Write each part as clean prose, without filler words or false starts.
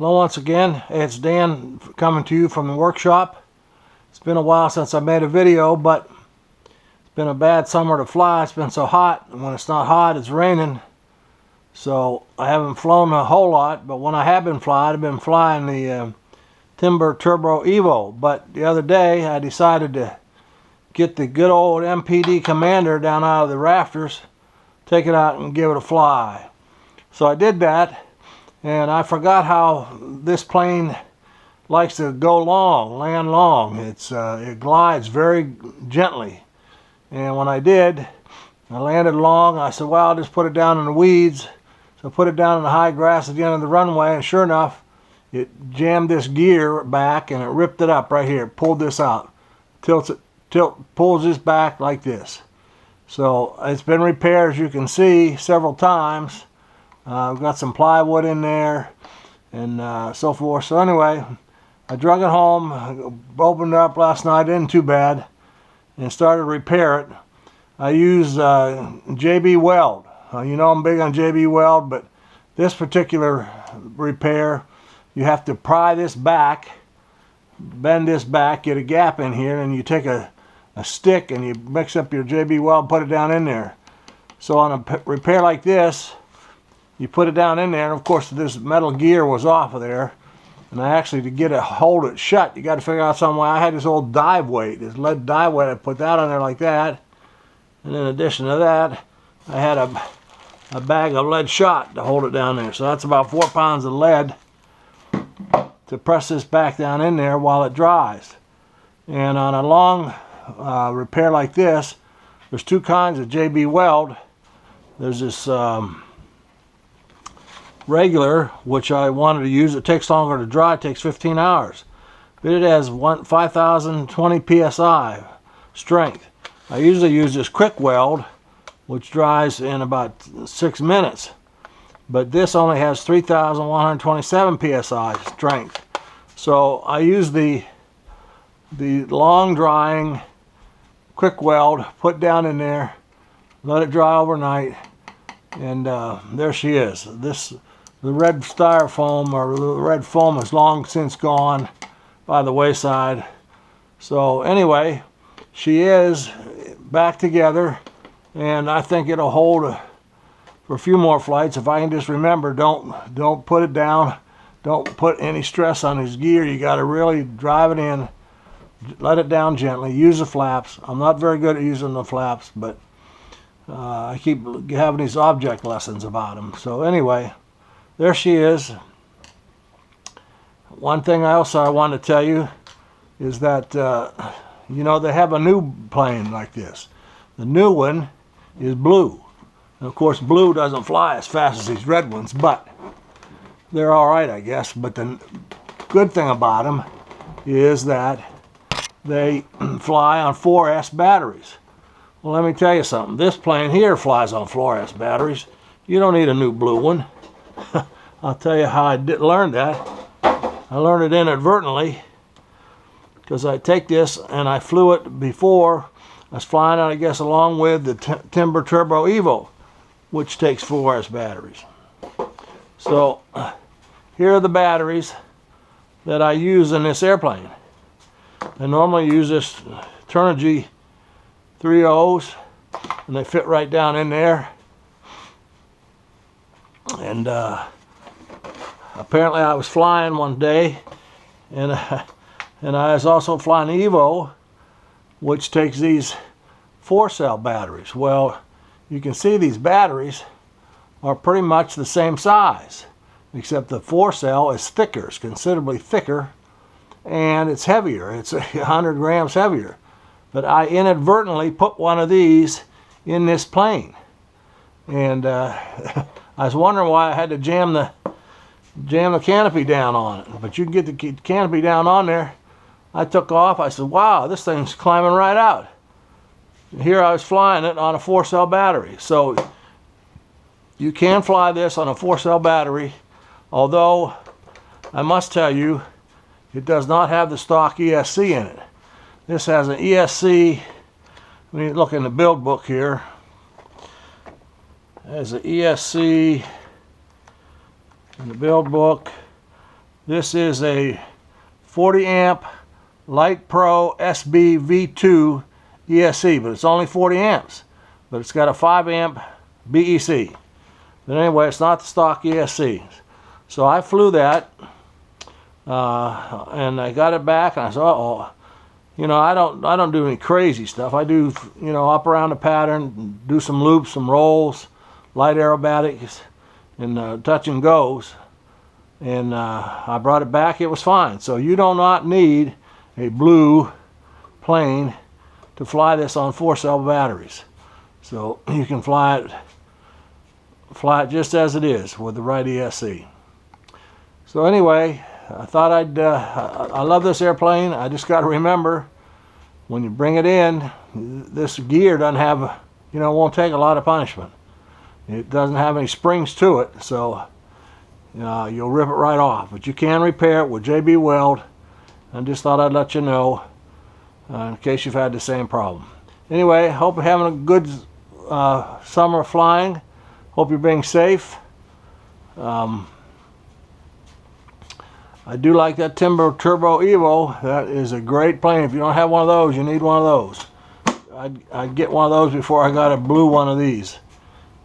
Hello once again, it's Dan coming to you from the workshop. It's been a while since I made a video, but it's been a bad summer to fly. It's been so hot, and when it's not hot, it's raining. So I haven't flown a whole lot, but when I have been flying, I've been flying the Timber Turbo Evo. But the other day, I decided to get the good old mPd Commander down out of the rafters, take it out and give it a fly. So I did that. And I forgot how this plane likes to go long, land long. It glides very gently. And when I did, I landed long. I said, well, I'll just put it down in the weeds. So I put it down in the high grass at the end of the runway, and sure enough, it jammed this gear back and it ripped it up right here. It pulled this out. Pulls this back like this. So it's been repaired, as you can see, several times. I've got some plywood in there and so forth. So anyway, I drug it home, opened it up last night, didn't too bad, and started to repair it. I use JB Weld. You know I'm big on JB Weld, but this particular repair, you have to pry this back, bend this back, get a gap in here, and you take a stick and you mix up your JB Weld, put it down in there. So on a repair like this, you put it down in there, and of course this metal gear was off of there, and I actually, to get it, hold it shut, you got to figure out some way. I had this old dive weight, this lead dive weight. I put that on there like that, and in addition to that, I had a bag of lead shot to hold it down there. So that's about 4 pounds of lead to press this back down in there while it dries. And on a long repair like this, there's two kinds of JB Weld. There's this regular, which I wanted to use. It takes longer to dry, it takes 15 hours. But it has 5,020 psi strength. I usually use this quick weld, which dries in about 6 minutes. But this only has 3,127 psi strength. So I use the long drying quick weld, put down in there, let it dry overnight, and there she is. The red styrofoam, or the red foam, is long since gone by the wayside. So anyway, she is back together, and I think it'll hold for a few more flights. If I can just remember, don't put it down, don't put any stress on this gear. You got to really drive it in, let it down gently, use the flaps. I'm not very good at using the flaps, but I keep having these object lessons about them. So anyway, there she is. One thing else I want to tell you is that, you know, they have a new plane like this. The new one is blue. And of course, blue doesn't fly as fast as these red ones, but they're all right, I guess. But the good thing about them is that they fly on 4S batteries. Well, let me tell you something. This plane here flies on 4S batteries. You don't need a new blue one. I'll tell you how I learned that. I learned it inadvertently, because I take this, and I flew it before. I was flying it, I guess, along with the Timber Turbo Evo, which takes 4S batteries. So here are the batteries that I use in this airplane. I normally use this Turnigy 3.0s, and they fit right down in there. And apparently I was flying one day, and I was also flying the Evo, which takes these 4-cell batteries. Well, you can see these batteries are pretty much the same size, except the 4-cell is thicker. It's considerably thicker, and it's heavier. It's 100 grams heavier. But I inadvertently put one of these in this plane, and I was wondering why I had to jam the canopy down on it. But you can get the canopy down on there. I took off. I said, wow, this thing's climbing right out. Here I was flying it on a 4-cell battery. So you can fly this on a 4-cell battery, although I must tell you, it does not have the stock ESC in it. This has an ESC. Let me look in the build book here. It has an ESC in the build book This is a 40 amp Light Pro SB V2 ESC, but it's only 40 amps. But it's got a 5 amp BEC. But anyway, it's not the stock ESC. So I flew that, and I got it back, and I said, uh-oh. You know, I don't do any crazy stuff. I do, you know, up around the pattern, do some loops, some rolls, light aerobatics, and touch and goes. And I brought it back. It was fine. So you do not need a blue plane to fly this on 4-cell batteries. So you can fly it just as it is with the right ESC. So anyway, I thought I love this airplane. I just got to remember, when you bring it in, this gear doesn't have, you know, won't take a lot of punishment. It doesn't have any springs to it, so you'll rip it right off. But you can repair it with JB Weld. I just thought I'd let you know in case you've had the same problem. Anyway, hope you're having a good summer flying. Hope you're being safe. I do like that Timber Turbo Evo. That is a great plane. If you don't have one of those, you need one of those. I'd get one of those before I got a blue one of these.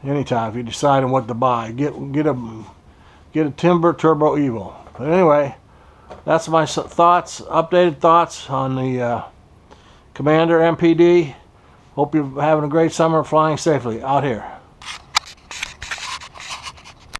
Anytime, if you're deciding what to buy, get a Timber Turbo Evo. But anyway, that's my thoughts, updated thoughts on the Commander mPd. Hope you're having a great summer flying safely out here.